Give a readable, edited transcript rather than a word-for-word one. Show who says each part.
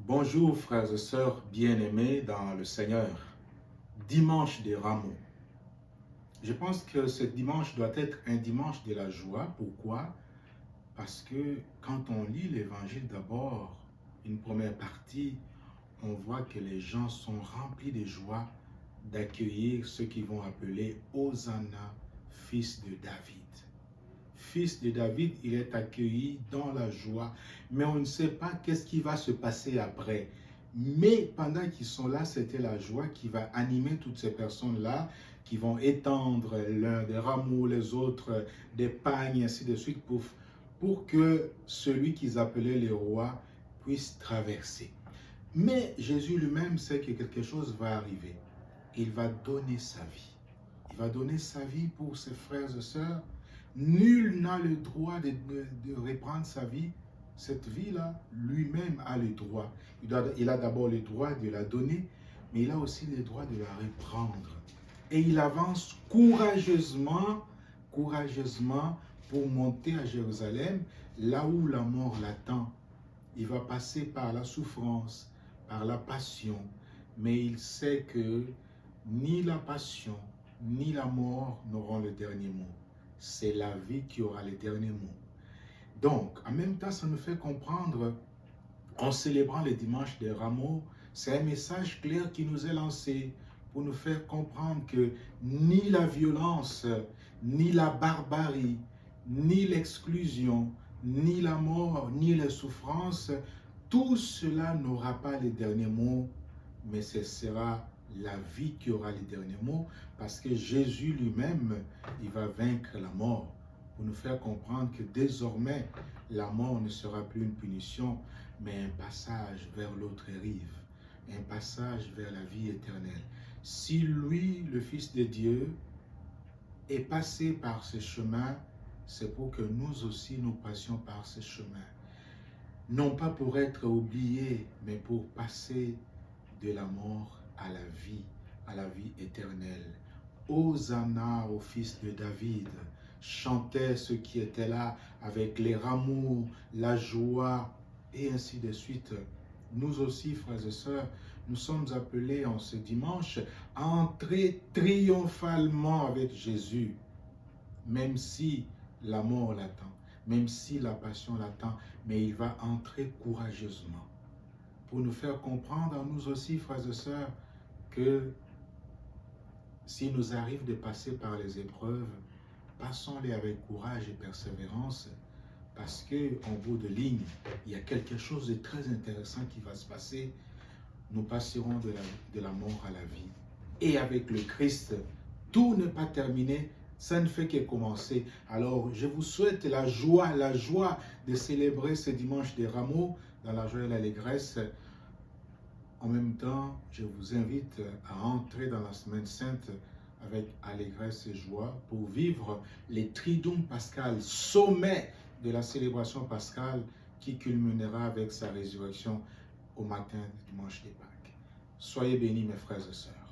Speaker 1: Bonjour frères et sœurs bien-aimés dans le Seigneur. Dimanche des Rameaux. Je pense que ce dimanche doit être un dimanche de la joie. Pourquoi? Parce que quand on lit l'évangile d'abord, une première partie, on voit que les gens sont remplis de joie d'accueillir ceux qui vont appeler Hosanna, fils de David. Fils de David, il est accueilli dans la joie, mais on ne sait pas qu'est-ce qui va se passer après. Mais pendant qu'ils sont là, c'était la joie qui va animer toutes ces personnes-là, qui vont étendre l'un des rameaux, les autres des pagnes, ainsi de suite, pour que celui qu'ils appelaient le roi puisse traverser. Mais Jésus lui-même sait que quelque chose va arriver. Il va donner sa vie. Il va donner sa vie pour ses frères et sœurs. Nul n'a le droit de reprendre sa vie. Cette vie-là, lui-même a le droit. Il a d'abord le droit de la donner, mais il a aussi le droit de la reprendre. Et il avance courageusement pour monter à Jérusalem, là où la mort l'attend. Il va passer par la souffrance, par la passion, mais il sait que ni la passion, ni la mort n'auront le dernier mot. C'est la vie qui aura le dernier mot. Donc, en même temps, ça nous fait comprendre, en célébrant le dimanche des Rameaux, c'est un message clair qui nous est lancé pour nous faire comprendre que ni la violence, ni la barbarie, ni l'exclusion, ni la mort, ni les souffrances, tout cela n'aura pas le dernier mot, mais ce sera la vie qui aura le dernier mot, parce que Jésus lui-même, il va vaincre la mort, pour nous faire comprendre que désormais, la mort ne sera plus une punition, mais un passage vers l'autre rive, un passage vers la vie éternelle. Si lui, le Fils de Dieu, est passé par ce chemin, c'est pour que nous aussi nous passions par ce chemin. Non pas pour être oubliés, mais pour passer de la mort à la vie éternelle. Hosanna au fils de David, chantaient ceux qui étaient là avec les rameaux, la joie et ainsi de suite. Nous aussi, frères et sœurs, nous sommes appelés en ce dimanche à entrer triomphalement avec Jésus, même si la mort l'attend, même si la passion l'attend, mais il va entrer courageusement pour nous faire comprendre à nous aussi, frères et sœurs, que s'il nous arrive de passer par les épreuves, passons-les avec courage et persévérance, parce qu'en bout de ligne, il y a quelque chose de très intéressant qui va se passer. Nous passerons de la mort à la vie. Et avec le Christ, tout n'est pas terminé, ça ne fait que commencer. Alors, je vous souhaite la joie de célébrer ce dimanche des Rameaux dans la joie et l'allégresse. En même temps, je vous invite à entrer dans la semaine sainte avec allégresse et joie pour vivre les Triduum pascal, sommet de la célébration pascale qui culminera avec sa résurrection au matin du dimanche des Pâques. Soyez bénis mes frères et sœurs.